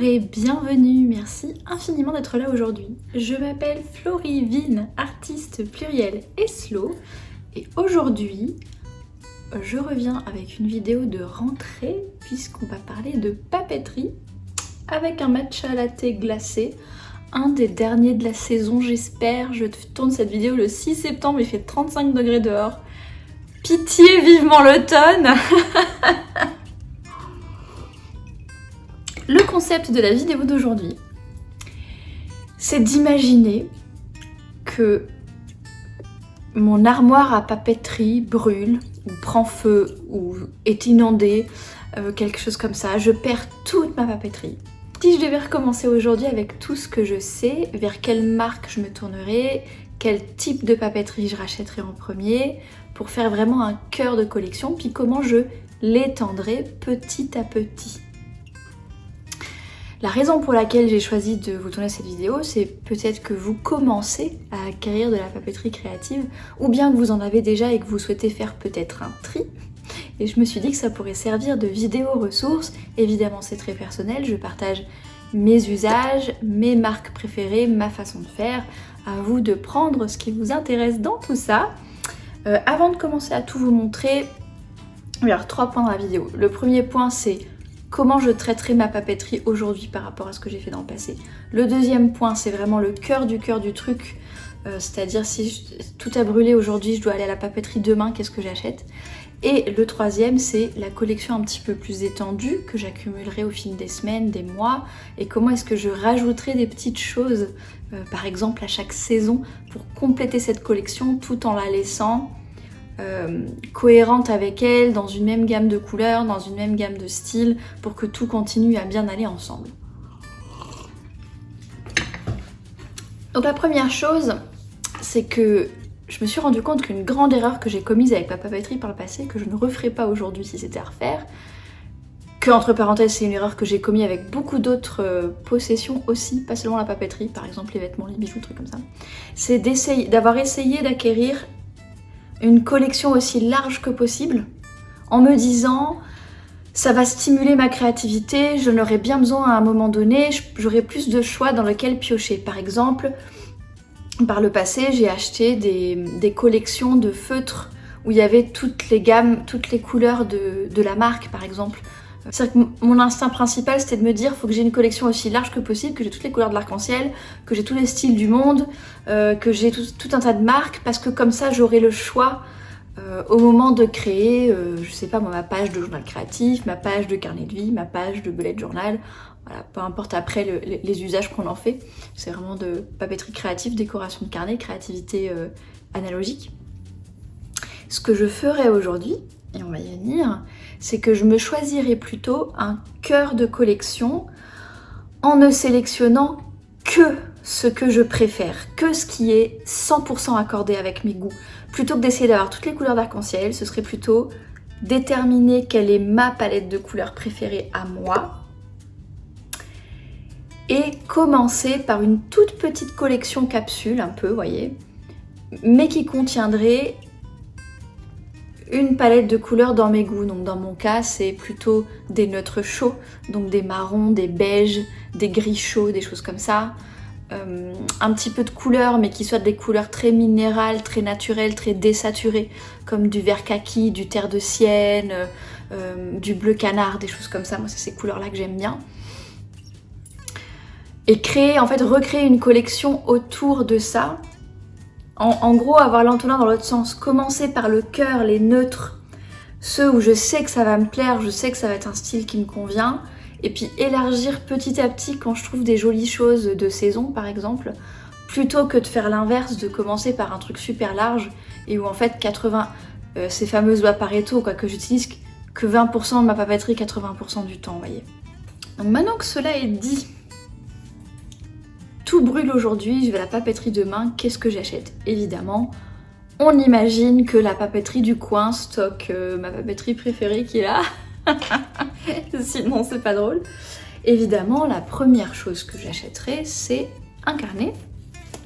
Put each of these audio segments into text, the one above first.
et bienvenue, merci infiniment d'être là aujourd'hui. Je m'appelle Florivine, artiste pluriel et slow, et aujourd'hui je reviens avec une vidéo de rentrée puisqu'on va parler de papeterie avec un matcha latte glacé, un des derniers de la saison j'espère. Je tourne cette vidéo le 6 septembre, il fait 35 degrés dehors. Pitié, vivement l'automne. Le concept de la vidéo d'aujourd'hui, c'est d'imaginer que mon armoire à papeterie brûle, ou prend feu, ou est inondée, quelque chose comme ça. Je perds toute ma papeterie. Si je devais recommencer aujourd'hui avec tout ce que je sais, vers quelle marque je me tournerais, quel type de papeterie je rachèterais en premier, pour faire vraiment un cœur de collection, puis comment je l'étendrais petit à petit. La raison pour laquelle j'ai choisi de vous tourner cette vidéo, c'est peut-être que vous commencez à acquérir de la papeterie créative, ou bien que vous en avez déjà et que vous souhaitez faire peut-être un tri. Et je me suis dit que ça pourrait servir de vidéo ressource. Évidemment, c'est très personnel, je partage mes usages, mes marques préférées, ma façon de faire. À vous de prendre ce qui vous intéresse dans tout ça. Avant de commencer à tout vous montrer, il y a 3 points dans la vidéo. Le premier point, c'est comment je traiterai ma papeterie aujourd'hui par rapport à ce que j'ai fait dans le passé. Le deuxième point, c'est vraiment le cœur du truc, c'est-à-dire si tout a brûlé aujourd'hui, je dois aller à la papeterie demain, qu'est-ce que j'achète? Et le troisième, c'est la collection un petit peu plus étendue que j'accumulerai au fil des semaines, des mois, et comment est-ce que je rajouterai des petites choses, par exemple à chaque saison, pour compléter cette collection tout en la laissant cohérente avec elle, dans une même gamme de couleurs, dans une même gamme de styles, pour que tout continue à bien aller ensemble. Donc la première chose, c'est que je me suis rendu compte qu'une grande erreur que j'ai commise avec ma papeterie par le passé, que je ne referais pas aujourd'hui si c'était à refaire, que entre parenthèses c'est une erreur que j'ai commise avec beaucoup d'autres possessions aussi, pas seulement la papeterie, par exemple les vêtements, les bijoux, trucs comme ça, c'est d'avoir essayé d'acquérir une collection aussi large que possible, en me disant ça va stimuler ma créativité, j'en aurai bien besoin à un moment donné, j'aurai plus de choix dans lequel piocher. Par exemple, par le passé, j'ai acheté des collections de feutres où il y avait toutes les gammes, toutes les couleurs de la marque par exemple. C'est-à-dire que mon instinct principal c'était de me dire faut que j'ai une collection aussi large que possible, que j'ai toutes les couleurs de l'arc-en-ciel, que j'ai tous les styles du monde, que j'ai tout un tas de marques, parce que comme ça j'aurai le choix au moment de créer, je sais pas moi, ma page de journal créatif, ma page de carnet de vie, ma page de bullet journal, voilà, peu importe après les usages qu'on en fait. C'est vraiment de papeterie créative, décoration de carnet, créativité analogique. Ce que je ferai aujourd'hui, et on va y venir, c'est que je me choisirai plutôt un cœur de collection en ne sélectionnant que ce que je préfère, que ce qui est 100% accordé avec mes goûts. Plutôt que d'essayer d'avoir toutes les couleurs d'arc-en-ciel, ce serait plutôt déterminer quelle est ma palette de couleurs préférée à moi et commencer par une toute petite collection capsule, un peu, vous voyez, mais qui contiendrait une palette de couleurs dans mes goûts. Donc dans mon cas, c'est plutôt des neutres chauds, donc des marrons, des beiges, des gris chauds, des choses comme ça. Un petit peu de couleurs, mais qui soient des couleurs très minérales, très naturelles, très désaturées, comme du vert kaki, du terre de sienne, du bleu canard, des choses comme ça. Moi, c'est ces couleurs-là que j'aime bien. Et recréer une collection autour de ça. En gros, avoir l'entonnoir dans l'autre sens. Commencer par le cœur, les neutres, ceux où je sais que ça va me plaire, je sais que ça va être un style qui me convient, et puis élargir petit à petit quand je trouve des jolies choses de saison, par exemple, plutôt que de faire l'inverse, de commencer par un truc super large, et où en fait ces fameuses lois Pareto, que j'utilise que 20% de ma papeterie 80% du temps, vous voyez. Donc maintenant que cela est dit, tout brûle aujourd'hui, je vais à la papeterie demain, qu'est-ce que j'achète? Évidemment, on imagine que la papeterie du coin stocke ma papeterie préférée qui est là. Sinon c'est pas drôle. Évidemment, la première chose que j'achèterai, c'est un carnet.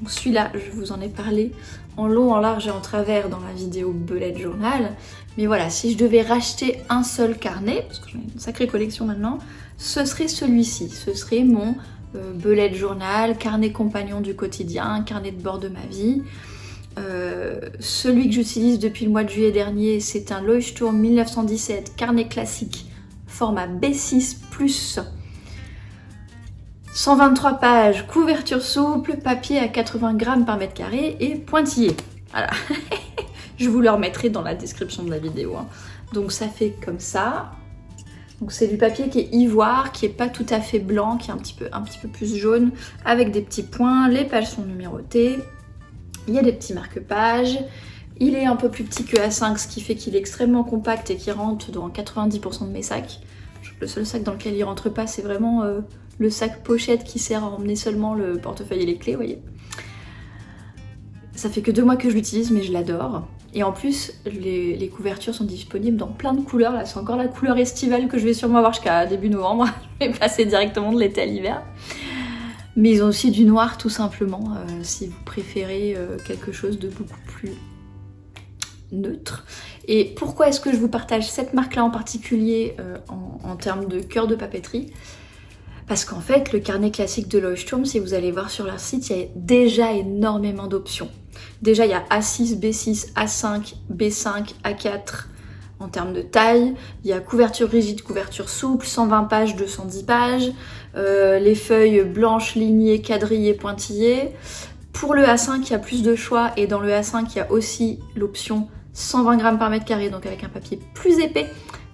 Donc celui-là, je vous en ai parlé en long, en large et en travers dans la vidéo bullet journal. Mais voilà, si je devais racheter un seul carnet, parce que j'en ai une sacrée collection maintenant, ce serait celui-ci. Ce serait mon bullet journal, carnet compagnon du quotidien, carnet de bord de ma vie. Celui que j'utilise depuis le mois de juillet dernier, c'est un Leuchtturm 1917 carnet classique format B6+, 123 pages, couverture souple, papier à 80 grammes par mètre carré et pointillé. Voilà. Je vous le remettrai dans la description de la vidéo. Hein. Donc ça fait comme ça. Donc c'est du papier qui est ivoire, qui est pas tout à fait blanc, qui est un petit peu plus jaune, avec des petits points. Les pages sont numérotées. Il y a des petits marque-pages. Il est un peu plus petit que A5, ce qui fait qu'il est extrêmement compact et qui rentre dans 90% de mes sacs. Le seul sac dans lequel il rentre pas, c'est vraiment le sac pochette qui sert à emmener seulement le portefeuille et les clés, vous voyez. Ça fait que 2 mois que je l'utilise, mais je l'adore. Et en plus, les couvertures sont disponibles dans plein de couleurs. Là, c'est encore la couleur estivale que je vais sûrement avoir jusqu'à début novembre. Je vais passer directement de l'été à l'hiver. Mais ils ont aussi du noir, tout simplement, si vous préférez quelque chose de beaucoup plus neutre. Et pourquoi est-ce que je vous partage cette marque-là en particulier en termes de cœur de papeterie? Parce qu'en fait, le carnet classique de Leuchtturm, si vous allez voir sur leur site, il y a déjà énormément d'options. Déjà, il y a A6, B6, A5, B5, A4 en termes de taille. Il y a couverture rigide, couverture souple, 120 pages, 210 pages. Les feuilles blanches, lignées, quadrillées, pointillées. Pour le A5, il y a plus de choix et dans le A5, il y a aussi l'option 120 grammes par mètre carré, donc avec un papier plus épais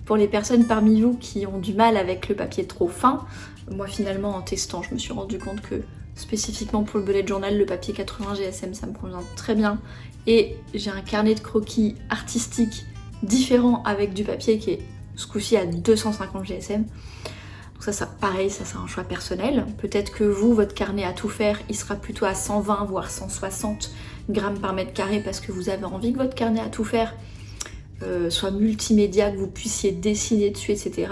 pour les personnes parmi vous qui ont du mal avec le papier trop fin. Moi finalement en testant, je me suis rendu compte que spécifiquement pour le bullet journal, le papier 80 GSM ça me convient très bien. Et j'ai un carnet de croquis artistique différent avec du papier qui est ce coup-ci à 250 GSM. Donc ça pareil, ça c'est un choix personnel. Peut-être que vous, votre carnet à tout faire, il sera plutôt à 120 voire 160 grammes par mètre carré parce que vous avez envie que votre carnet à tout faire soit multimédia, que vous puissiez dessiner dessus, etc.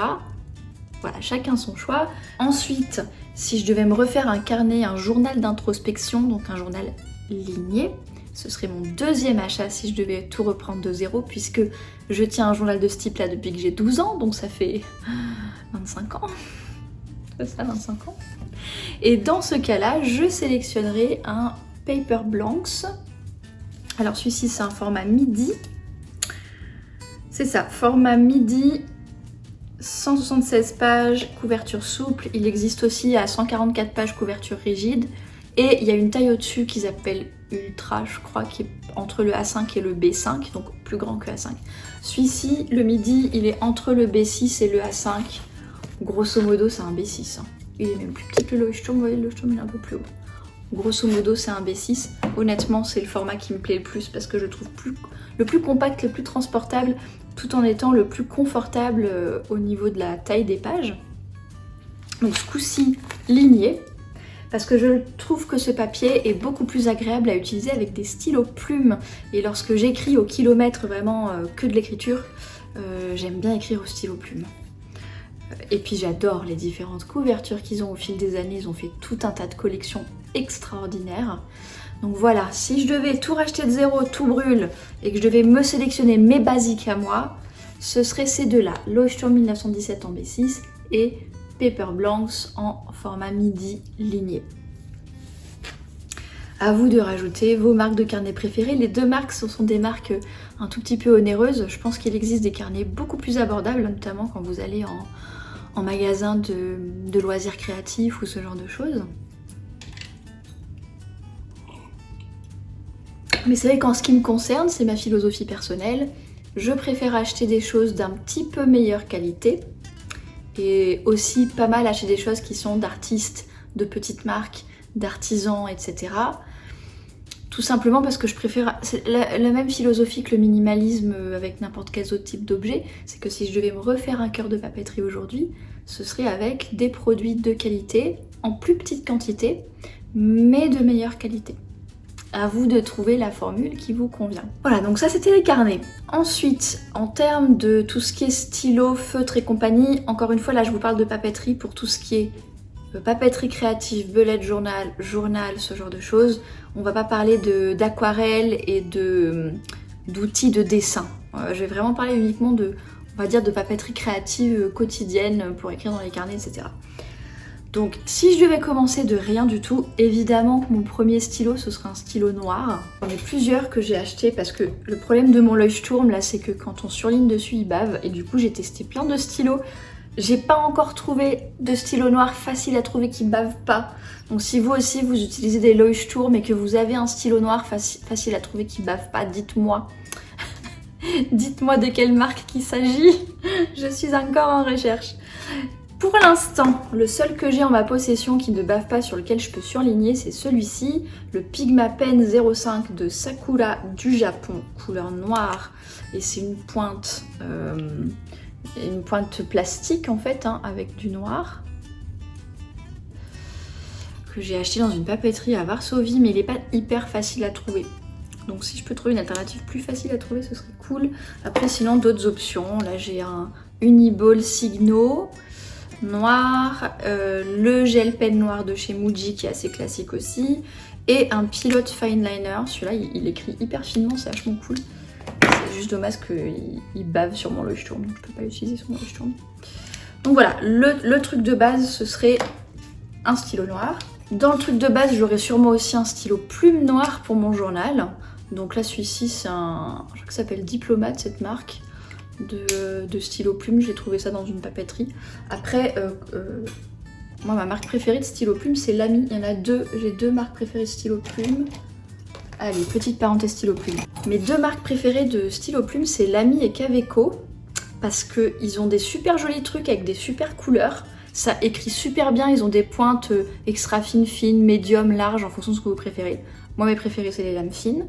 Voilà, chacun son choix. Ensuite, si je devais me refaire un carnet, un journal d'introspection, donc un journal ligné, ce serait mon deuxième achat si je devais tout reprendre de zéro, puisque je tiens un journal de ce type-là depuis que j'ai 12 ans, donc ça fait 25 ans. C'est ça, 25 ans. Et dans ce cas-là, je sélectionnerai un Paper Blanks. Alors celui-ci, c'est un format midi. C'est ça, format midi, 176 pages, couverture souple. Il existe aussi à 144 pages, couverture rigide. Et il y a une taille au-dessus qu'ils appellent Ultra, je crois, qui est entre le A5 et le B5, donc plus grand que A5. Celui-ci, le midi, il est entre le B6 et le A5. Grosso modo, c'est un B6. Hein. Il est même plus petit que le Leuchtturm, vous voyez, le Leuchtturm, il est un peu plus haut. Grosso modo, c'est un B6. Honnêtement, c'est le format qui me plaît le plus parce que je le trouve le plus compact, le plus transportable, tout en étant le plus confortable au niveau de la taille des pages. Donc ce coup-ci, ligné, parce que je trouve que ce papier est beaucoup plus agréable à utiliser avec des stylos plumes. Et lorsque j'écris au kilomètre vraiment que de l'écriture, j'aime bien écrire au stylo plume. Et puis j'adore les différentes couvertures qu'ils ont au fil des années. Ils ont fait tout un tas de collections extraordinaires. Donc voilà, si je devais tout racheter de zéro, tout brûle, et que je devais me sélectionner mes basiques à moi, ce serait ces deux-là. Leuchtturm 1917 en B6 et Paper Blanks en format midi ligné. À vous de rajouter vos marques de carnet préférées. Les deux marques, ce sont des marques un tout petit peu onéreuses. Je pense qu'il existe des carnets beaucoup plus abordables, notamment quand vous allez en magasin de loisirs créatifs ou ce genre de choses. Mais c'est vrai qu'en ce qui me concerne, c'est ma philosophie personnelle. Je préfère acheter des choses d'un petit peu meilleure qualité et aussi pas mal acheter des choses qui sont d'artistes, de petites marques, d'artisans, etc. Tout simplement parce que je préfère... C'est la même philosophie que le minimalisme avec n'importe quel autre type d'objet. C'est que si je devais me refaire un cœur de papeterie aujourd'hui, ce serait avec des produits de qualité, en plus petite quantité, mais de meilleure qualité. À vous de trouver la formule qui vous convient. Voilà, donc ça c'était les carnets. Ensuite, en termes de tout ce qui est stylo, feutre et compagnie, encore une fois là je vous parle de papeterie pour tout ce qui est papeterie créative, bullet journal, ce genre de choses. On va pas parler d'aquarelle et d'outils de dessin. Je vais vraiment parler uniquement de, on va dire, de papeterie créative quotidienne pour écrire dans les carnets, etc. Donc si je devais commencer de rien du tout, évidemment que mon premier stylo ce serait un stylo noir. J'en ai plusieurs que j'ai acheté parce que le problème de mon Leuchtturm là c'est que quand on surligne dessus il bave et du coup j'ai testé plein de stylos. J'ai pas encore trouvé de stylo noir facile à trouver qui bave pas. Donc si vous aussi vous utilisez des Leuchtturm et que vous avez un stylo noir facile à trouver qui bave pas, dites-moi. Dites-moi de quelle marque il s'agit. Je suis encore en recherche. Pour l'instant, le seul que j'ai en ma possession qui ne bave pas, sur lequel je peux surligner, c'est celui-ci, le Pigma Pen 05 de Sakura du Japon, couleur noire. Et c'est une pointe plastique en fait, hein, avec du noir. Que j'ai acheté dans une papeterie à Varsovie, mais il n'est pas hyper facile à trouver. Donc si je peux trouver une alternative plus facile à trouver, ce serait cool. Après sinon, d'autres options. Là j'ai un Uniball Signo noir, le gel pen noir de chez Muji qui est assez classique aussi, et un Pilot Fine Liner. Celui-là il écrit hyper finement, c'est vachement cool. C'est juste dommage qu'il bave sur mon Leuchtturm, donc je peux pas l'utiliser sur mon Leuchtturm. Donc voilà, le truc de base ce serait un stylo noir. Dans le truc de base j'aurais sûrement aussi un stylo plume noir pour mon journal. Donc là celui-ci c'est un, je crois que ça s'appelle Diplomate cette marque. De stylo plume, j'ai trouvé ça dans une papeterie. Après, moi ma marque préférée de stylo plume c'est Lamy, il y en a deux, j'ai deux marques préférées de stylo plume. Allez, petite parenthèse stylo plume. Mes deux marques préférées de stylo plume c'est Lamy et Kaweco, parce qu'ils ont des super jolis trucs avec des super couleurs, ça écrit super bien, ils ont des pointes extra fines, médium, large, en fonction de ce que vous préférez. Moi mes préférées c'est les lames fines,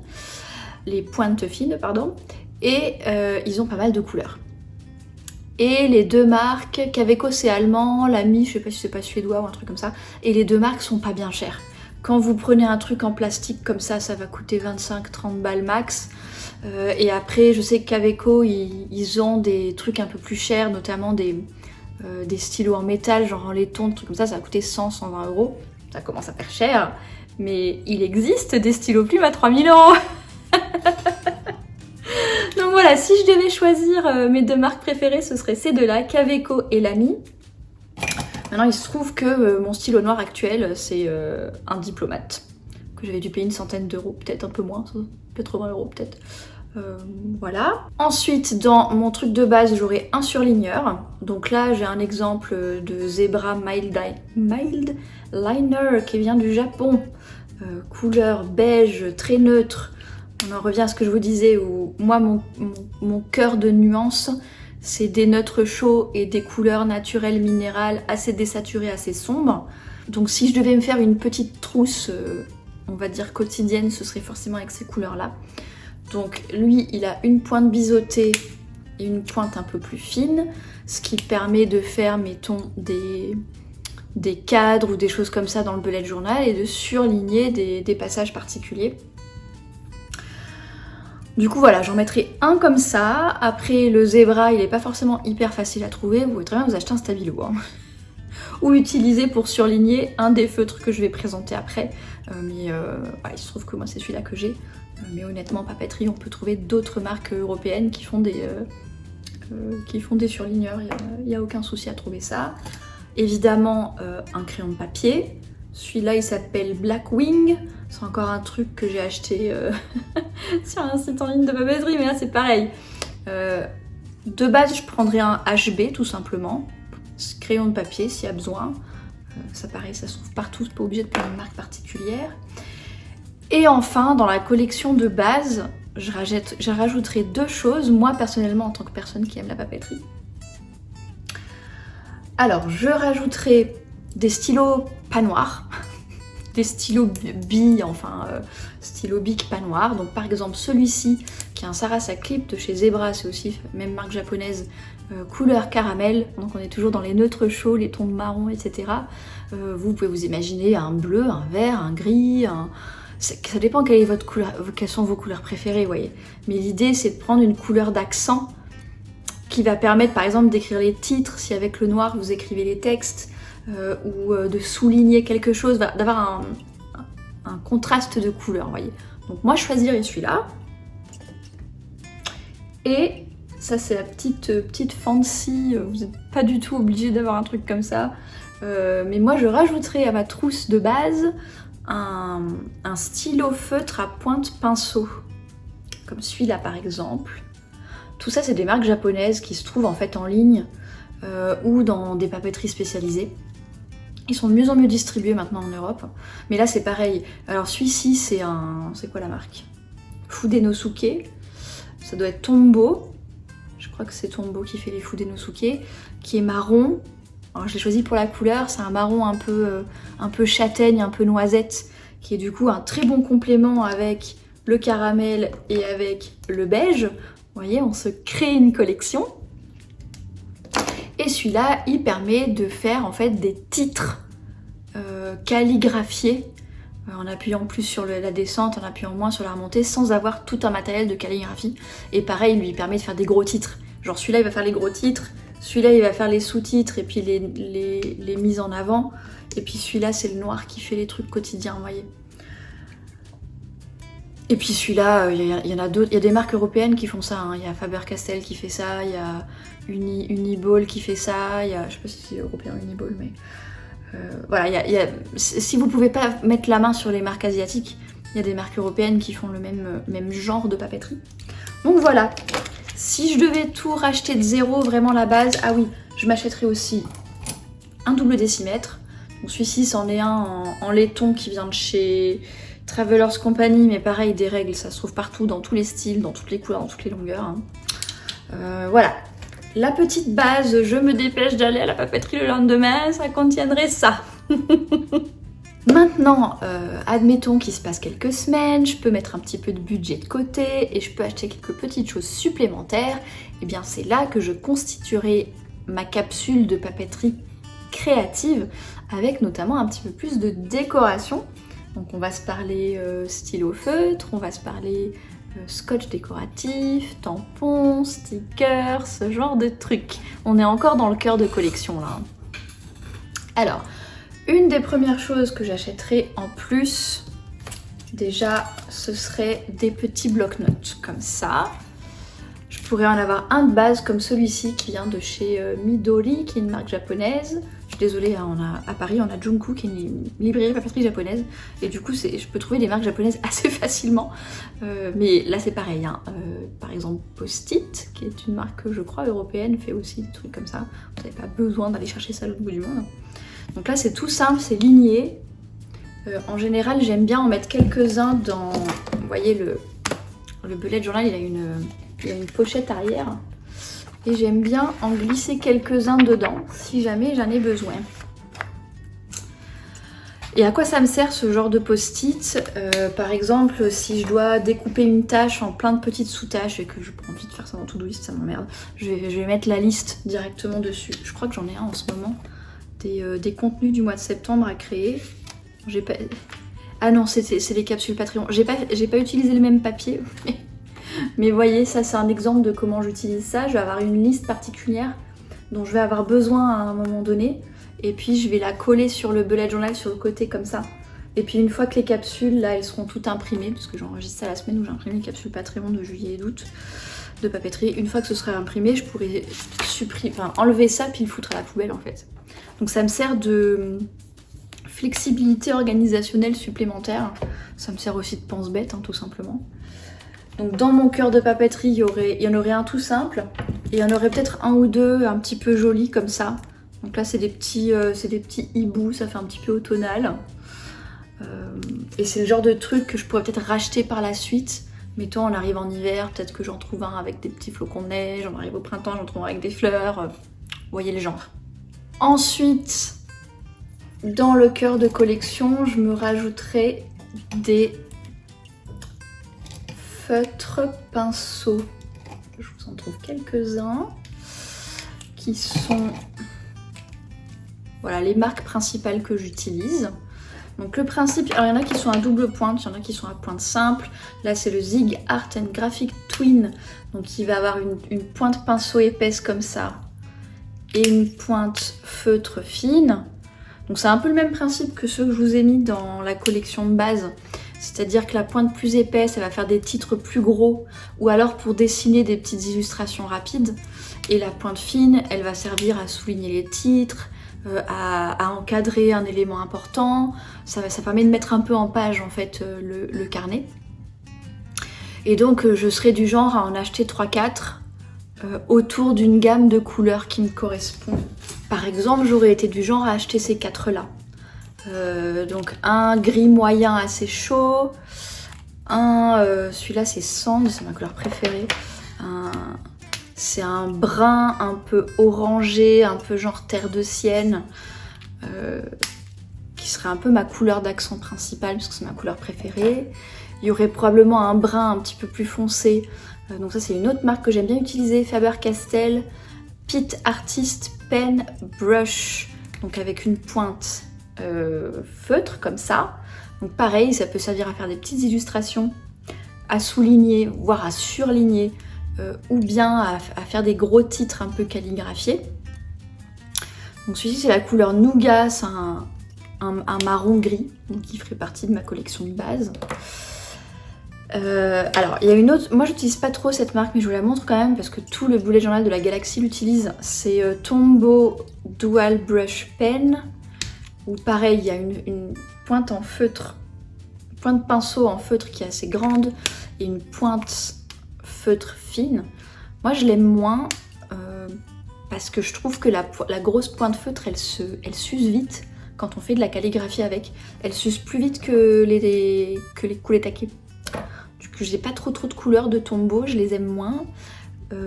les pointes fines, pardon. Et ils ont pas mal de couleurs. Et les deux marques, Kaweco c'est allemand, Lamy je sais pas si c'est pas suédois ou un truc comme ça, et les deux marques sont pas bien chères. Quand vous prenez un truc en plastique comme ça va coûter 25-30 balles max. Et après je sais que Kaweco ils ont des trucs un peu plus chers, notamment des stylos en métal, genre en laiton, des trucs comme ça va coûter 100-120 euros. Ça commence à faire cher, mais il existe des stylos plumes à 3000 euros. Donc voilà, si je devais choisir mes deux marques préférées, ce serait ces deux-là, Kaweco et Lamy. Maintenant, il se trouve que mon stylo noir actuel, c'est un Diplomate, que j'avais dû payer une centaine d'euros, peut-être un peu moins, 80 euros peut-être. Voilà. Ensuite, dans mon truc de base, j'aurai un surligneur. Donc là, j'ai un exemple de Zebra Mild Liner qui vient du Japon. Couleur beige, très neutre. On en revient à ce que je vous disais, où moi, mon cœur de nuance, c'est des neutres chauds et des couleurs naturelles minérales assez désaturées, assez sombres. Donc si je devais me faire une petite trousse, on va dire quotidienne, ce serait forcément avec ces couleurs-là. Donc lui, il a une pointe biseautée et une pointe un peu plus fine, ce qui permet de faire, mettons, des cadres ou des choses comme ça dans le bullet journal et de surligner des passages particuliers. Du coup voilà, j'en mettrai un comme ça. Après le Zebra, il est pas forcément hyper facile à trouver. Vous pouvez très bien vous acheter un stabilo. Hein. Ou utiliser pour surligner un des feutres que je vais présenter après. Il se trouve que moi c'est celui-là que j'ai. Mais honnêtement, en papeterie, on peut trouver d'autres marques européennes qui font des surligneurs. Il n'y a aucun souci à trouver ça. Évidemment, un crayon de papier. Celui-là, il s'appelle Blackwing. C'est encore un truc que j'ai acheté sur un site en ligne de papeterie, mais là, c'est pareil. De base, je prendrais un HB, tout simplement. Crayon de papier, s'il y a besoin. Ça, pareil, ça se trouve partout. C'est pas obligé de prendre une marque particulière. Et enfin, dans la collection de base, je rajouterai deux choses, moi, personnellement, en tant que personne qui aime la papeterie. Alors, je rajouterai des stylos pas noirs, des stylos billes, stylo bic pas noirs. Donc par exemple celui-ci, qui est un Sarasa Clip de chez Zebra, c'est aussi même marque japonaise, couleur caramel. Donc on est toujours dans les neutres chauds, les tons marron, etc. Vous pouvez vous imaginer un bleu, un vert, un gris, ça dépend quelle est votre couleur, quelles sont vos couleurs préférées, vous voyez. Mais l'idée c'est de prendre une couleur d'accent qui va permettre par exemple d'écrire les titres, si avec le noir vous écrivez les textes, ou de souligner quelque chose, d'avoir un contraste de couleur, vous voyez. Donc moi je choisirais celui-là. Et ça c'est la petite fancy, vous n'êtes pas du tout obligé d'avoir un truc comme ça. Mais moi je rajouterais à ma trousse de base un stylo feutre à pointe pinceau. Comme celui-là par exemple. Tout ça c'est des marques japonaises qui se trouvent en fait en ligne ou dans des papeteries spécialisées. Ils sont de mieux en mieux distribués maintenant en Europe. Mais là c'est pareil. Alors celui-ci c'est quoi la marque? Fudenosuke. Ça doit être Tombow. Je crois que c'est Tombow qui fait les Fudenosuke. Qui est marron. Alors je l'ai choisi pour la couleur. C'est un marron un peu châtaigne, un peu noisette. Qui est du coup un très bon complément avec le caramel et avec le beige. Vous voyez, on se crée une collection. Et celui-là, il permet de faire en fait des titres calligraphiés en appuyant plus sur la descente, en appuyant moins sur la remontée, sans avoir tout un matériel de calligraphie. Et pareil, il lui permet de faire des gros titres. Genre celui-là, il va faire les gros titres, celui-là, il va faire les sous-titres et puis les mises en avant. Et puis celui-là, c'est le noir qui fait les trucs quotidiens, vous voyez. Et puis celui-là, il y en a d'autres. Il y a des marques européennes qui font ça. Hein. Il y a Faber-Castell qui fait ça, il y a Uniball qui fait ça. Il y a, je sais pas si c'est européen Uniball, mais voilà. Si vous pouvez pas mettre la main sur les marques asiatiques, il y a des marques européennes qui font le même genre de papeterie. Donc voilà. Si je devais tout racheter de zéro, vraiment la base, ah oui, je m'achèterais aussi un double décimètre. Donc celui-ci, c'en est un en laiton qui vient de chez Travelers Company, mais pareil, des règles, ça se trouve partout, dans tous les styles, dans toutes les couleurs, dans toutes les longueurs. Hein. Voilà. La petite base, je me dépêche d'aller à la papeterie le lendemain, ça contiendrait ça. Maintenant, admettons qu'il se passe quelques semaines, je peux mettre un petit peu de budget de côté et je peux acheter quelques petites choses supplémentaires. Et bien c'est là que je constituerai ma capsule de papeterie créative avec notamment un petit peu plus de décoration. Donc on va se parler stylo feutre, on va se parler scotch décoratif, tampons, stickers, ce genre de trucs. On est encore dans le cœur de collection là. Alors, une des premières choses que j'achèterai en plus, déjà, ce serait des petits bloc-notes comme ça. Je pourrais en avoir un de base comme celui-ci qui vient de chez Midori, qui est une marque japonaise. Je suis désolée, hein, à Paris, on a Junku qui est une librairie papeterie japonaise. Et du coup, je peux trouver des marques japonaises assez facilement. Mais là, c'est pareil. Hein. Par exemple, Post-it, qui est une marque, je crois, européenne, fait aussi des trucs comme ça. Vous n'avez pas besoin d'aller chercher ça à l'autre bout du monde. Donc là, c'est tout simple, c'est ligné. En général, j'aime bien en mettre quelques-uns dans... Vous voyez, le bullet journal, il a une pochette arrière. Et j'aime bien en glisser quelques-uns dedans, si jamais j'en ai besoin. Et à quoi ça me sert ce genre de post-it? Par exemple, si je dois découper une tâche en plein de petites sous-tâches et que j'ai pas envie de faire ça dans Todoist, ça m'emmerde. Je vais mettre la liste directement dessus. Je crois que j'en ai un en ce moment. Des contenus du mois de septembre à créer. J'ai pas... Ah non, c'est les capsules Patreon. J'ai pas utilisé le même papier. Mais voyez, ça c'est un exemple de comment j'utilise ça. Je vais avoir une liste particulière dont je vais avoir besoin à un moment donné. Et puis je vais la coller sur le bullet journal sur le côté comme ça. Et puis une fois que les capsules, là, elles seront toutes imprimées, parce que j'enregistre ça la semaine où j'ai imprimé les capsules Patreon de juillet et d'août de papeterie. Une fois que ce sera imprimé, je pourrai enlever ça puis le foutre à la poubelle en fait. Donc ça me sert de flexibilité organisationnelle supplémentaire. Ça me sert aussi de pense-bête, hein, tout simplement. Donc dans mon cœur de papeterie, il y en aurait un tout simple. Et il y en aurait peut-être un ou deux un petit peu jolis comme ça. Donc là c'est des petits hiboux, ça fait un petit peu automnal. Et c'est le genre de truc que je pourrais peut-être racheter par la suite. Mettons, on arrive en hiver, peut-être que j'en trouve un avec des petits flocons de neige. On arrive au printemps, j'en trouve un avec des fleurs. Vous voyez le genre. Ensuite, dans le cœur de collection, je me rajouterai des feutres pinceaux. Je vous en trouve quelques-uns qui sont voilà, les marques principales que j'utilise. Donc le principe, alors il y en a qui sont à double pointe, il y en a qui sont à pointe simple. Là c'est le Zig Art and Graphic Twin. Donc il va avoir une pointe pinceau épaisse comme ça et une pointe feutre fine. Donc c'est un peu le même principe que ceux que je vous ai mis dans la collection de base. C'est-à-dire que la pointe plus épaisse, elle va faire des titres plus gros, ou alors pour dessiner des petites illustrations rapides. Et la pointe fine, elle va servir à souligner les titres, à encadrer un élément important. Ça permet de mettre un peu en page en fait le carnet. Et donc je serai du genre à en acheter 3-4 autour d'une gamme de couleurs qui me correspond. Par exemple, j'aurais été du genre à acheter ces 4 là. Donc un gris moyen assez chaud, celui-là c'est Sand, c'est ma couleur préférée. C'est un brun un peu orangé, un peu genre terre de sienne, qui serait un peu ma couleur d'accent principale parce que c'est ma couleur préférée. Il y aurait probablement un brun un petit peu plus foncé, donc ça c'est une autre marque que j'aime bien utiliser, Faber-Castell Pit Artist Pen Brush, donc avec une pointe feutre comme ça. Donc pareil, ça peut servir à faire des petites illustrations, à souligner, voire à surligner, ou bien à faire des gros titres un peu calligraphiés. Donc celui-ci c'est la couleur Nougat, c'est un marron gris, donc qui ferait partie de ma collection de base. Alors il y a une autre, moi j'utilise pas trop cette marque mais je vous la montre quand même parce que tout le bullet journal de la galaxie l'utilise. C'est Tombow Dual Brush Pen, où pareil il y a une pointe en feutre, pointe pinceau en feutre qui est assez grande et une pointe feutre fine. Moi je l'aime moins parce que je trouve que la grosse pointe feutre elle s'use vite quand on fait de la calligraphie avec. Elle s'use plus vite que les coulées taquées. Du coup j'ai pas trop de couleurs de Tombow, je les aime moins.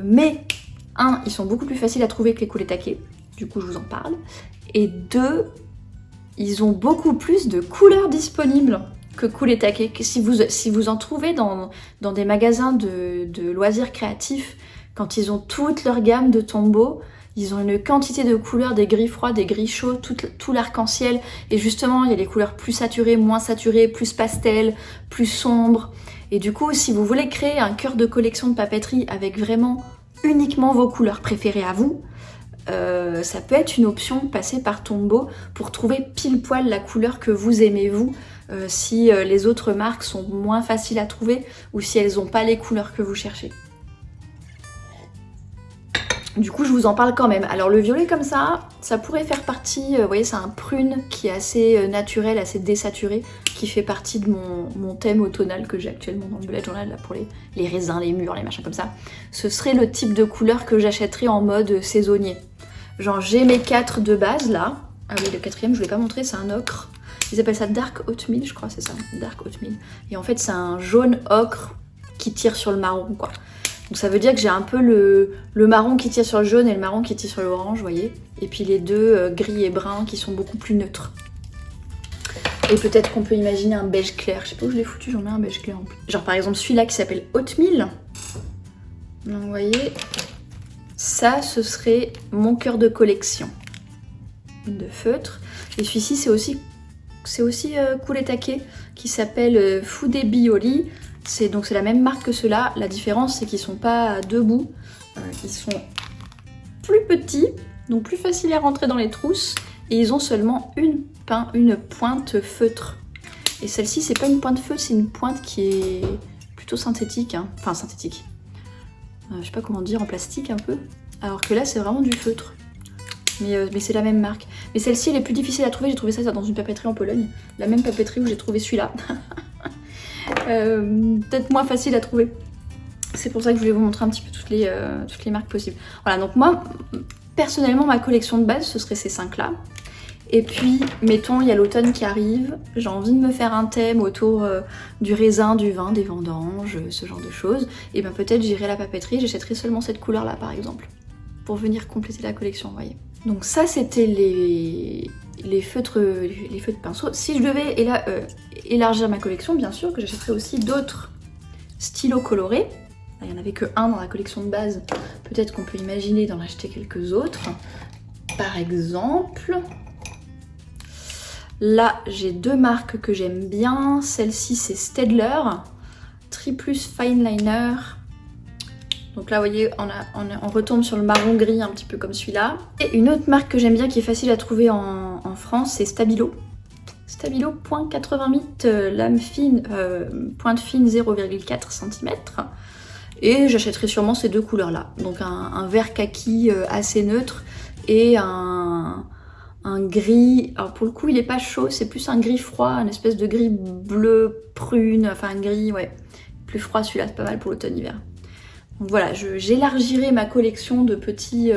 Mais ils sont beaucoup plus faciles à trouver que les coulées taquées, du coup je vous en parle. Et 2, ils ont beaucoup plus de couleurs disponibles que coulées taquées. Si vous en trouvez dans des magasins de loisirs créatifs, quand ils ont toute leur gamme de Tombow, ils ont une quantité de couleurs, des gris froids, des gris chauds, tout l'arc-en-ciel. Et justement, il y a les couleurs plus saturées, moins saturées, plus pastel, plus sombres. Et du coup, si vous voulez créer un cœur de collection de papeterie avec vraiment uniquement vos couleurs préférées à vous, ça peut être une option, passer par Tombow pour trouver pile poil la couleur que vous aimez vous, si les autres marques sont moins faciles à trouver ou si elles n'ont pas les couleurs que vous cherchez. Du coup je vous en parle quand même. Alors le violet comme ça pourrait faire partie, vous voyez c'est un prune qui est assez naturel, assez désaturé, qui fait partie de mon thème automnal que j'ai actuellement dans le bullet journal là, pour les raisins, les mûres, les machins comme ça. Ce serait le type de couleur que j'achèterais en mode saisonnier. Genre j'ai mes 4 de base là. Ah oui, le 4e je vous l'ai pas montré, c'est un ocre. Ils appellent ça Dark Oatmeal, je crois, c'est ça, Dark Oatmeal. Et en fait c'est un jaune ocre qui tire sur le marron quoi. Donc ça veut dire que j'ai un peu le marron qui tire sur le jaune et le marron qui tire sur l'orange, vous voyez. Et puis les deux gris et brun qui sont beaucoup plus neutres. Et peut-être qu'on peut imaginer un beige clair. Je sais pas où je l'ai foutu, j'en mets un beige clair en plus. Genre par exemple celui-là qui s'appelle Oatmeal. Donc vous voyez, ça ce serait mon cœur de collection de feutre. Et celui-ci c'est aussi coulé taqué qui s'appelle Fude Bioli. C'est la même marque que ceux-là. La différence c'est qu'ils sont pas debout, ils sont plus petits, donc plus faciles à rentrer dans les trousses. Et ils ont seulement une pointe feutre. Et celle-ci c'est pas une pointe feutre, c'est une pointe qui est plutôt synthétique, hein. Enfin synthétique. Je sais pas comment dire, en plastique un peu. Alors que là c'est vraiment du feutre. Mais c'est la même marque. Mais celle-ci elle est plus difficile à trouver, j'ai trouvé ça dans une papeterie en Pologne. La même papeterie où j'ai trouvé celui-là. Peut-être moins facile à trouver. C'est pour ça que je voulais vous montrer un petit peu toutes les marques possibles. Voilà, donc moi, personnellement, ma collection de base, ce serait ces 5-là. Et puis, mettons, il y a l'automne qui arrive, j'ai envie de me faire un thème autour du raisin, du vin, des vendanges, ce genre de choses. Et bien peut-être j'irai à la papeterie, j'achèterai seulement cette couleur-là, par exemple, pour venir compléter la collection, vous voyez. Donc ça, c'était les feutres pinceaux. Si je devais élargir ma collection, bien sûr que j'achèterais aussi d'autres stylos colorés. Il n'y en avait que un dans la collection de base. Peut-être qu'on peut imaginer d'en acheter quelques autres. Par exemple, là j'ai 2 marques que j'aime bien. Celle-ci c'est Staedtler, Triplus Fine Liner. Donc là, vous voyez, on retombe sur le marron gris, un petit peu comme celui-là. Et une autre marque que j'aime bien, qui est facile à trouver en France, c'est Stabilo. Stabilo .88, lame fine, pointe fine 0,4 cm. Et j'achèterai sûrement ces deux couleurs-là. Donc un vert kaki assez neutre et un gris. Alors pour le coup, il est pas chaud, c'est plus un gris froid, une espèce de gris bleu prune, enfin un gris, ouais, plus froid celui-là, c'est pas mal pour l'automne-hiver. Donc voilà, j'élargirai ma collection de petits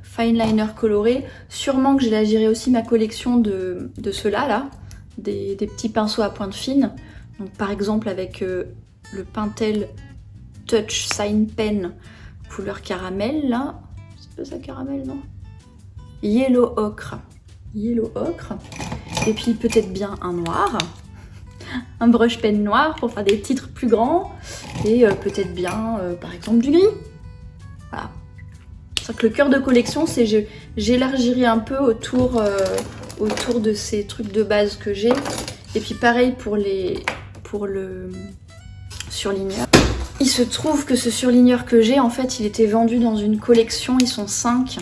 fine liners colorés. Sûrement que j'élargirai aussi ma collection de ceux-là, là, des petits pinceaux à pointe fine. Donc par exemple avec le Pentel Touch Sign Pen couleur caramel, là. C'est pas ça caramel, non? Yellow Ocre. Yellow Ocre. Et puis peut-être bien un noir. Un brush pen noir pour faire des titres plus grands. Et peut-être bien, par exemple, du gris. Voilà. C'est que le cœur de collection, c'est j'élargirai un peu autour de ces trucs de base que j'ai. Et puis pareil pour le surligneur. Il se trouve que ce surligneur que j'ai, en fait, il était vendu dans une collection. Ils sont 5.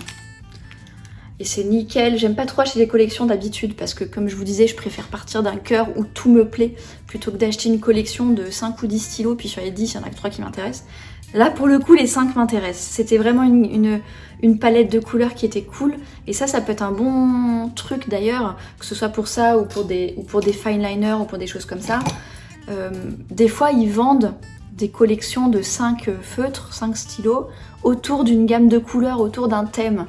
Et c'est nickel. J'aime pas trop acheter des collections d'habitude parce que, comme je vous disais, je préfère partir d'un cœur où tout me plaît plutôt que d'acheter une collection de 5 ou 10 stylos. Puis sur les 10, il y en a que 3 qui m'intéressent. Là, pour le coup, les 5 m'intéressent. C'était vraiment une palette de couleurs qui était cool. Et ça peut être un bon truc d'ailleurs, que ce soit pour ça ou pour des fine liners ou pour des choses comme ça. Des fois, ils vendent des collections de 5 feutres, 5 stylos, autour d'une gamme de couleurs, autour d'un thème.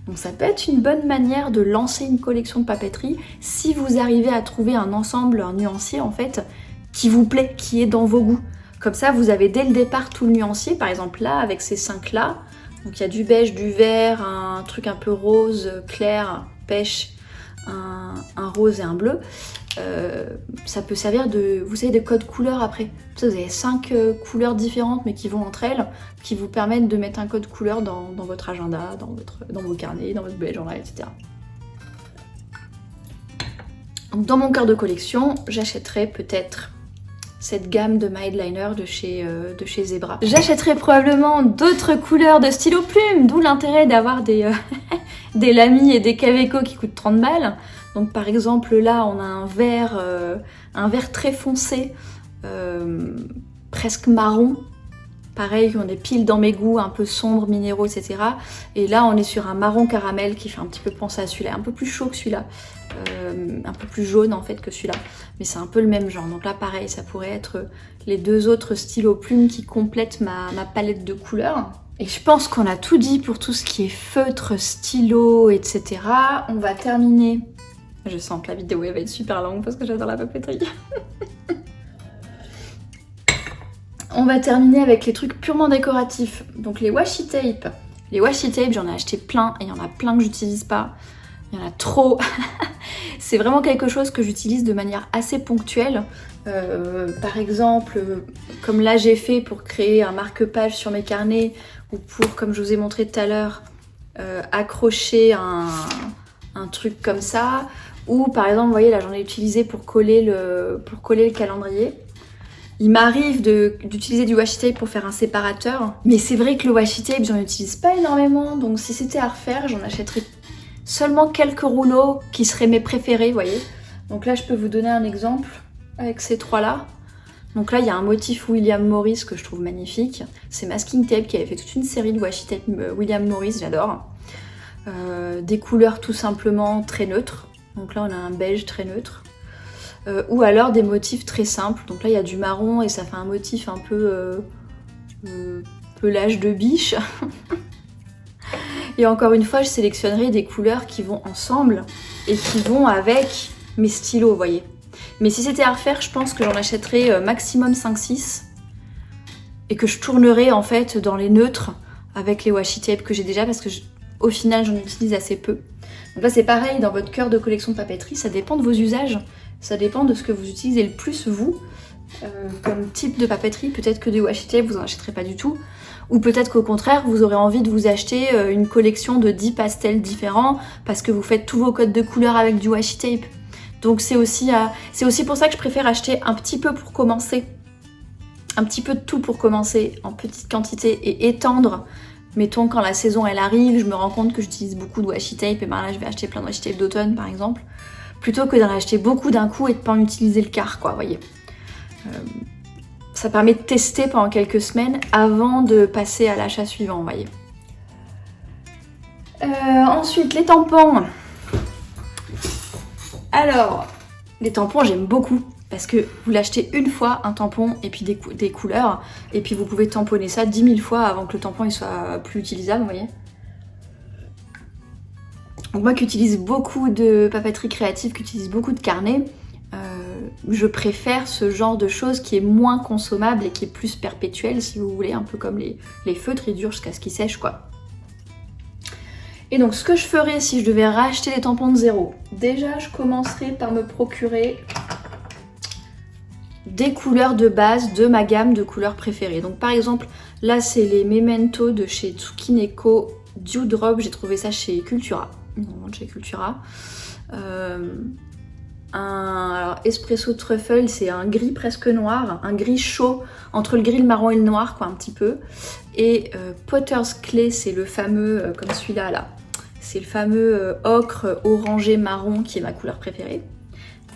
Donc ça peut être une bonne manière de lancer une collection de papeterie si vous arrivez à trouver un ensemble, un nuancier en fait, qui vous plaît, qui est dans vos goûts. Comme ça, vous avez dès le départ tout le nuancier, par exemple là, avec ces 5 là. Donc il y a du beige, du vert, un truc un peu rose, clair, pêche, un rose et un bleu. Ça peut servir de, vous savez, de code couleur après. Ça, vous avez 5 couleurs différentes mais qui vont entre elles, qui vous permettent de mettre un code couleur dans votre agenda, dans vos carnets, dans votre bullet journal, etc. Donc dans mon cœur de collection, j'achèterai peut-être cette gamme de Mild Liner de chez Zebra. J'achèterai probablement d'autres couleurs de stylo plume, d'où l'intérêt d'avoir des Lamy et des Kaweco qui coûtent 30 balles. Donc par exemple là on a un vert très foncé, presque marron. Pareil, on est pile dans mes goûts, un peu sombres, minéraux, etc. Et là on est sur un marron caramel qui fait un petit peu penser à celui-là, un peu plus chaud que celui-là. Un peu plus jaune en fait que celui-là. Mais c'est un peu le même genre. Donc là pareil, ça pourrait être les deux autres stylos plumes qui complètent ma palette de couleurs. Et je pense qu'on a tout dit pour tout ce qui est feutre, stylo, etc. On va terminer. Je sens que la vidéo elle va être super longue parce que j'adore la papeterie. On va terminer avec les trucs purement décoratifs. Donc les washi tape. Les washi tape, j'en ai acheté plein et il y en a plein que j'utilise pas. Il y en a trop. C'est vraiment quelque chose que j'utilise de manière assez ponctuelle. Par exemple, comme là j'ai fait pour créer un marque-page sur mes carnets ou pour, comme je vous ai montré tout à l'heure, accrocher un truc comme ça. Ou par exemple, vous voyez là j'en ai utilisé pour coller le calendrier. Il m'arrive d'utiliser du washi tape pour faire un séparateur. Mais c'est vrai que le washi tape, j'en utilise pas énormément. Donc si c'était à refaire, j'en achèterais seulement quelques rouleaux qui seraient mes préférés, vous voyez. Donc là, je peux vous donner un exemple avec ces 3-là. Donc là, il y a un motif William Morris que je trouve magnifique. C'est Masking Tape qui avait fait toute une série de washi tape William Morris, j'adore. Des couleurs tout simplement très neutres. Donc là, on a un beige très neutre. Ou alors des motifs très simples. Donc là, il y a du marron et ça fait un motif un peu pelage de biche. Et encore une fois, je sélectionnerai des couleurs qui vont ensemble et qui vont avec mes stylos, vous voyez. Mais si c'était à refaire, je pense que j'en achèterais maximum 5-6 et que je tournerai en fait dans les neutres avec les washi tape que j'ai déjà parce que au final, j'en utilise assez peu. Donc là, c'est pareil, dans votre cœur de collection de papeterie, ça dépend de vos usages. Ça dépend de ce que vous utilisez le plus, vous, comme type de papeterie. Peut-être que des washi tape, vous n'en achèterez pas du tout. Ou peut-être qu'au contraire, vous aurez envie de vous acheter une collection de 10 pastels différents parce que vous faites tous vos codes de couleurs avec du washi tape. Donc c'est aussi pour ça que je préfère acheter un petit peu pour commencer un petit peu de tout pour commencer en petite quantité et étendre. Mettons quand la saison elle arrive, je me rends compte que j'utilise beaucoup de washi tape et ben là je vais acheter plein de washi tape d'automne par exemple, plutôt que d'en acheter beaucoup d'un coup et de pas en utiliser le quart quoi, voyez. Ça permet de tester pendant quelques semaines avant de passer à l'achat suivant, voyez. Ensuite les tampons. Alors les tampons j'aime beaucoup. Parce que vous l'achetez une fois, un tampon, et puis des couleurs, et puis vous pouvez tamponner ça 10 000 fois avant que le tampon il soit plus utilisable, vous voyez. Donc moi qui utilise beaucoup de papeterie créative, qui utilise beaucoup de carnets, je préfère ce genre de choses qui est moins consommable et qui est plus perpétuel, si vous voulez, un peu comme les feutres, ils durent jusqu'à ce qu'ils sèchent, quoi. Et donc ce que je ferais si je devais racheter les tampons de zéro, déjà je commencerais par me procurer des couleurs de base de ma gamme de couleurs préférées. Donc par exemple, là c'est les Memento de chez Tsukineko Dew Drop, j'ai trouvé ça chez Cultura. Non, chez Cultura. Alors Espresso Truffle, c'est un gris presque noir, un gris chaud, entre le gris, le marron et le noir, quoi, un petit peu. Et Potter's Clay, c'est le fameux, comme celui-là, là. C'est le fameux ocre orangé marron qui est ma couleur préférée.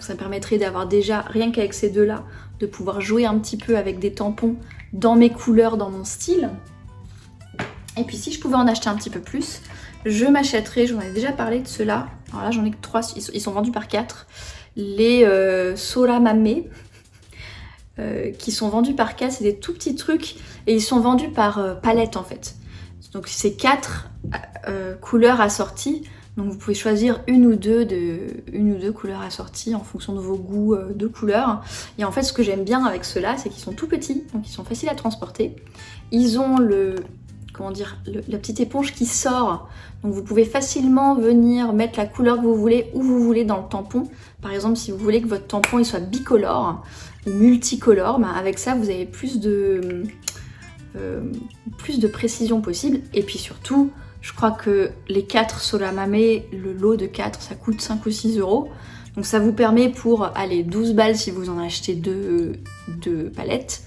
Ça me permettrait d'avoir déjà, rien qu'avec ces deux-là, de pouvoir jouer un petit peu avec des tampons dans mes couleurs, dans mon style. Et puis si je pouvais en acheter un petit peu plus, je m'achèterais, j'en ai déjà parlé de ceux-là, alors là j'en ai que 3, ils sont vendus par 4, les Soramame, qui sont vendus par 4, c'est des tout petits trucs, et ils sont vendus par palette en fait. Donc c'est 4 couleurs assorties. Donc vous pouvez choisir une ou deux couleurs assorties en fonction de vos goûts de couleurs. Et en fait ce que j'aime bien avec ceux-là, c'est qu'ils sont tout petits, donc ils sont faciles à transporter. Ils ont la petite éponge qui sort, donc vous pouvez facilement venir mettre la couleur que vous voulez où vous voulez dans le tampon. Par exemple si vous voulez que votre tampon il soit bicolore ou multicolore, ben avec ça vous avez plus de précision possible. Et puis surtout, je crois que les 4 Soramame, le lot de 4, ça coûte 5 ou 6 €. Donc ça vous permet pour, allez, 12 balles si vous en achetez deux palettes.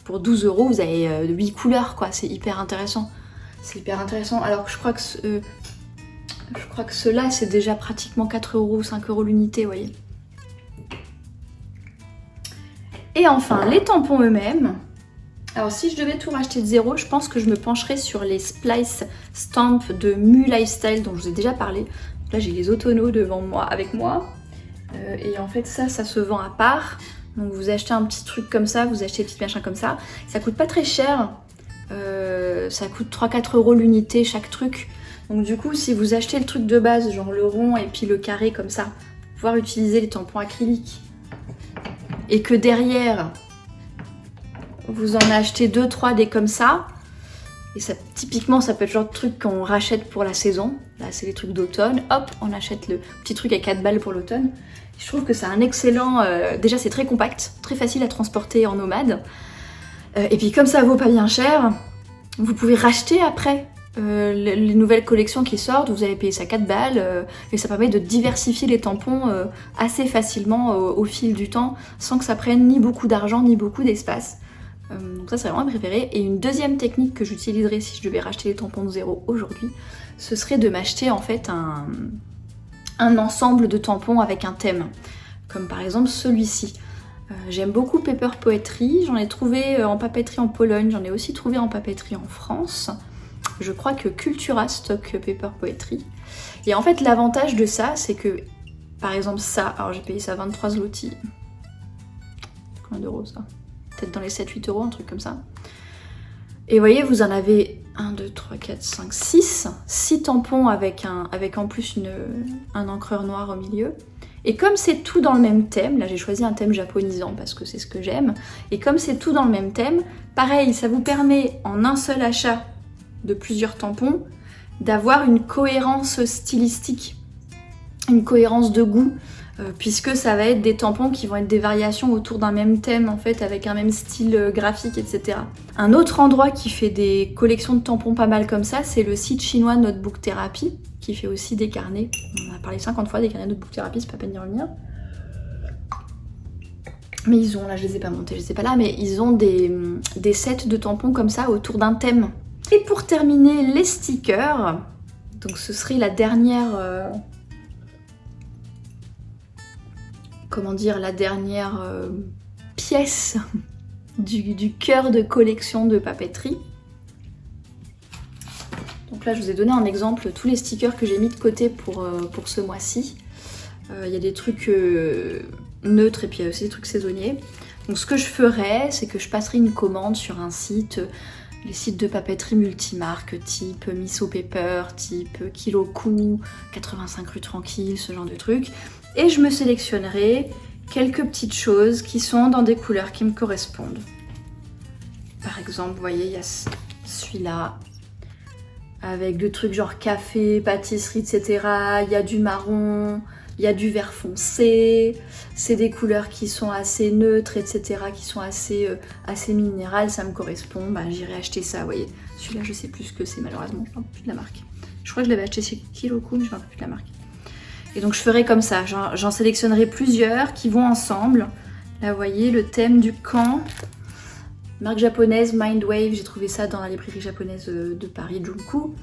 Pour 12 €, vous avez 8 couleurs, quoi. C'est hyper intéressant. C'est hyper intéressant. Alors je crois que ceux-là, c'est déjà pratiquement 4 €, 5 € l'unité, vous voyez. Et enfin, les tampons eux-mêmes. Alors si je devais tout racheter de zéro, je pense que je me pencherais sur les Splice Stamp de Mu Lifestyle dont je vous ai déjà parlé. Là j'ai les Autono devant moi, avec moi. Et en fait ça se vend à part. Donc vous achetez un petit truc comme ça, vous achetez des petits machins comme ça. Ça coûte pas très cher. Ça coûte 3-4 € l'unité chaque truc. Donc du coup si vous achetez le truc de base, genre le rond et puis le carré comme ça, pour pouvoir utiliser les tampons acryliques. Et que derrière... vous en achetez 2-3 des comme ça, et ça, typiquement ça peut être le genre de truc qu'on rachète pour la saison. Là c'est les trucs d'automne, hop on achète le petit truc à 4 balles pour l'automne. Je trouve que c'est un excellent, déjà c'est très compact, très facile à transporter en nomade, et puis comme ça vaut pas bien cher, vous pouvez racheter après les nouvelles collections qui sortent, vous allez payer ça 4 balles, et ça permet de diversifier les tampons assez facilement au fil du temps, sans que ça prenne ni beaucoup d'argent ni beaucoup d'espace. Donc ça c'est vraiment ma préférée. Et une deuxième technique que j'utiliserais si je devais racheter les tampons de zéro aujourd'hui, ce serait de m'acheter en fait un ensemble de tampons avec un thème, comme par exemple celui-ci. J'aime beaucoup Paper Poetry, j'en ai trouvé en papeterie en Pologne, j'en ai aussi trouvé en papeterie en France. Je crois que Cultura stocke Paper Poetry. Et en fait l'avantage de ça, c'est que par exemple ça, alors j'ai payé ça 23 zloty. Combien d'euros ça? Peut-être dans les 7-8 €, un truc comme ça. Et vous voyez, vous en avez 1, 2, 3, 4, 5, 6 tampons avec en plus un encreur noir au milieu. Et comme c'est tout dans le même thème, là j'ai choisi un thème japonisant parce que c'est ce que j'aime, et comme c'est tout dans le même thème, pareil, ça vous permet en un seul achat de plusieurs tampons d'avoir une cohérence stylistique, une cohérence de goût, puisque ça va être des tampons qui vont être des variations autour d'un même thème en fait, avec un même style graphique, etc. Un autre endroit qui fait des collections de tampons pas mal comme ça, c'est le site chinois Notebook Therapy, qui fait aussi des carnets. On en a parlé 50 fois des carnets Notebook Therapy, c'est pas peine d'y revenir. Mais ils ont, là je les ai pas montés, je sais pas là, mais ils ont des sets de tampons comme ça autour d'un thème. Et pour terminer les stickers, donc ce serait la dernière... comment dire, la dernière pièce du cœur de collection de papeterie. Donc là je vous ai donné un exemple, tous les stickers que j'ai mis de côté pour ce mois-ci. Il y a des trucs neutres et puis il y a aussi des trucs saisonniers. Donc ce que je ferais, c'est que je passerai une commande sur un site, les sites de papeterie multimarques type Miso Paper, type Kiloku, 85 rue Tranquille, ce genre de trucs. Et je me sélectionnerai quelques petites choses qui sont dans des couleurs qui me correspondent. Par exemple, vous voyez, il y a celui-là, avec des trucs genre café, pâtisserie, etc. Il y a du marron, il y a du vert foncé. C'est des couleurs qui sont assez neutres, etc. Qui sont assez minérales, ça me correspond. Bah, j'irai acheter ça, vous voyez. Celui-là, je sais plus ce que c'est, malheureusement. Je ne me rappelle plus de la marque. Je crois que je l'avais acheté chez Kiloku, mais je ne me rappelle plus de la marque. Et donc je ferai comme ça, j'en sélectionnerai plusieurs qui vont ensemble. Là vous voyez le thème du camp, marque japonaise Mindwave, j'ai trouvé ça dans la librairie japonaise de Paris, Junku.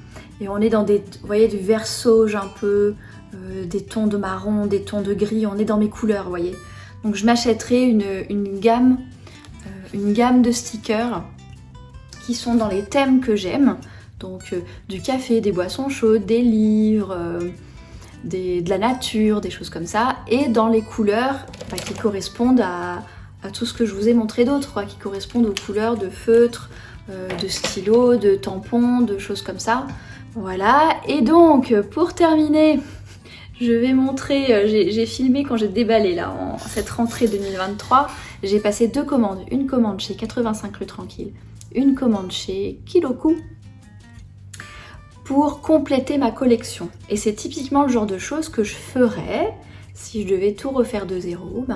Et on est dans des, vous voyez, du vert sauge un peu, des tons de marron, des tons de gris, on est dans mes couleurs, vous voyez. Donc je m'achèterai une gamme de stickers qui sont dans les thèmes que j'aime. Donc du café, des boissons chaudes, des livres... de la nature, des choses comme ça, et dans les couleurs qui correspondent à tout ce que je vous ai montré d'autre, qui correspondent aux couleurs de feutre, de stylo, de tampons, de choses comme ça. Voilà, et donc pour terminer, je vais montrer, j'ai filmé quand j'ai déballé là, en cette rentrée 2023, j'ai passé 2 commandes, une commande chez 85 rue Tranquille, une commande chez Kiloku, pour compléter ma collection. Et c'est typiquement le genre de choses que je ferais si je devais tout refaire de zéro,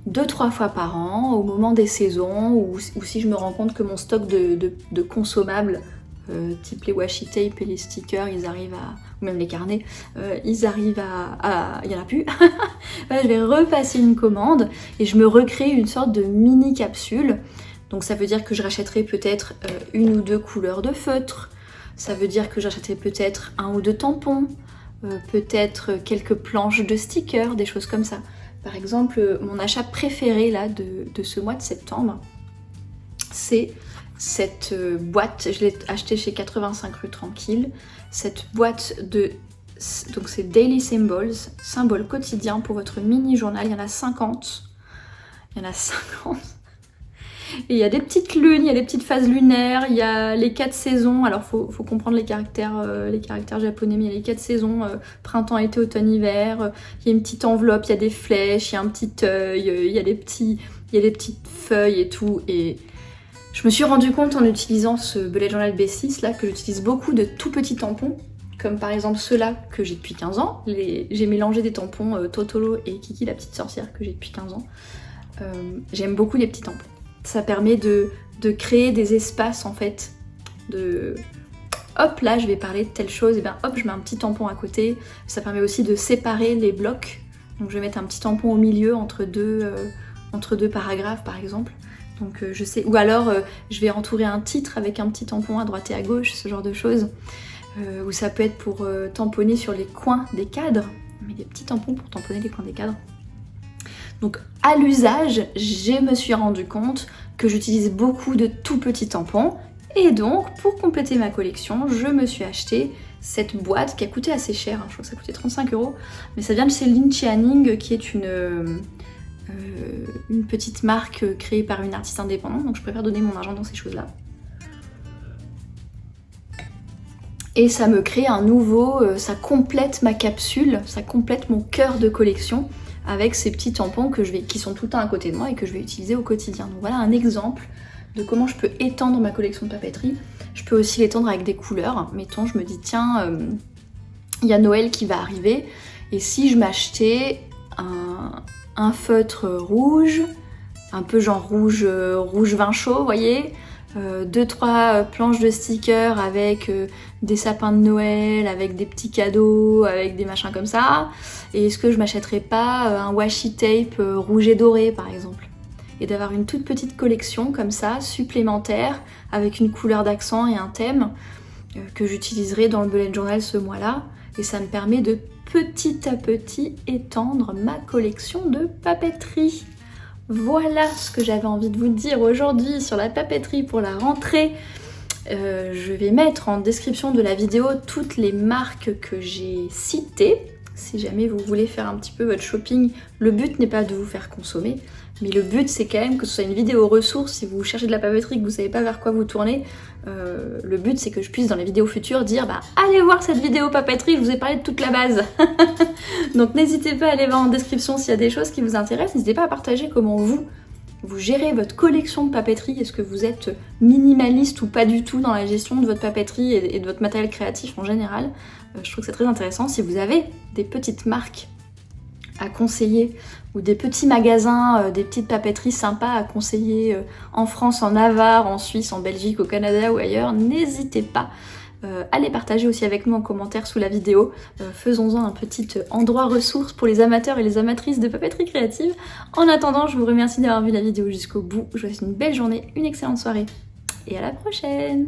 2-3 fois par an, au moment des saisons, ou si je me rends compte que mon stock de consommables, type les washi tape et les stickers, ils arrivent à... ou même les carnets, ils arrivent à... il n'y en a plus. Je vais repasser une commande et je me recrée une sorte de mini capsule. Donc ça veut dire que je rachèterai peut-être 1 ou 2 couleurs de feutre. Ça veut dire que j'achèterai peut-être 1 ou 2 tampons, peut-être quelques planches de stickers, des choses comme ça. Par exemple, mon achat préféré là de ce mois de septembre, c'est cette boîte, je l'ai achetée chez 85 rue Tranquille, cette boîte de... donc c'est Daily Symbols, symboles quotidiens pour votre mini journal, il y en a 50. Il y en a 50. Et il y a des petites lunes, il y a des petites phases lunaires, il y a les 4 saisons, alors faut comprendre les caractères japonais, mais il y a les 4 saisons, printemps, été, automne, hiver, il y a une petite enveloppe, il y a des flèches, il y a un petit œil, il y a des petites feuilles et tout, et je me suis rendu compte en utilisant ce bullet journal B6 là, que j'utilise beaucoup de tout petits tampons, comme par exemple ceux-là que j'ai depuis 15 ans, j'ai mélangé des tampons Totoro et Kiki la petite sorcière que j'ai depuis 15 ans, j'aime beaucoup les petits tampons. Ça permet de créer des espaces en fait, hop là je vais parler de telle chose, et bien hop je mets un petit tampon à côté, ça permet aussi de séparer les blocs, donc je vais mettre un petit tampon au milieu entre deux paragraphes par exemple, donc je sais, ou alors je vais entourer un titre avec un petit tampon à droite et à gauche, ce genre de choses, ou ça peut être pour tamponner sur les coins des cadres, mais des petits tampons pour tamponner les coins des cadres. Donc à l'usage, je me suis rendu compte que j'utilise beaucoup de tout petits tampons et donc pour compléter ma collection, je me suis acheté cette boîte qui a coûté assez cher, je crois que ça coûtait 35 €, mais ça vient de chez Lin Chianing qui est une petite marque créée par une artiste indépendante, donc je préfère donner mon argent dans ces choses-là. Et ça me crée un nouveau, ça complète ma capsule, ça complète mon cœur de collection avec ces petits tampons qui sont tout le temps à côté de moi et que je vais utiliser au quotidien. Donc voilà un exemple de comment je peux étendre ma collection de papeterie. Je peux aussi l'étendre avec des couleurs. Mettons, je me dis tiens, il y a Noël qui va arriver et si je m'achetais un feutre rouge, un peu genre rouge vin chaud, vous voyez, 2-3 planches de stickers avec des sapins de Noël, avec des petits cadeaux, avec des machins comme ça. Et est-ce que je m'achèterais pas un washi tape rouge et doré par exemple? et d'avoir une toute petite collection comme ça, supplémentaire, avec une couleur d'accent et un thème que j'utiliserai dans le bullet journal ce mois-là. Et ça me permet de petit à petit étendre ma collection de papeterie. Voilà ce que j'avais envie de vous dire aujourd'hui sur la papeterie pour la rentrée. Je vais mettre en description de la vidéo toutes les marques que j'ai citées. Si jamais vous voulez faire un petit peu votre shopping, le but n'est pas de vous faire consommer, mais le but c'est quand même que ce soit une vidéo ressource. Si vous cherchez de la papeterie, que vous savez pas vers quoi vous tourner, le but c'est que je puisse dans les vidéos futures dire bah allez voir cette vidéo papeterie, je vous ai parlé de toute la base. Donc n'hésitez pas à aller voir en description s'il y a des choses qui vous intéressent, n'hésitez pas à partager comment vous gérez votre collection de papeterie. Est-ce que vous êtes minimaliste ou pas du tout dans la gestion de votre papeterie et de votre matériel créatif en général? Je trouve que c'est très intéressant. Si vous avez des petites marques à conseiller ou des petits magasins, des petites papeteries sympas à conseiller en France, en Navarre, en Suisse, en Belgique, au Canada ou ailleurs, n'hésitez pas à les partager aussi avec nous en commentaire sous la vidéo. Faisons-en un petit endroit ressource pour les amateurs et les amatrices de papeterie créative. En attendant, je vous remercie d'avoir vu la vidéo jusqu'au bout. Je vous souhaite une belle journée, une excellente soirée et à la prochaine!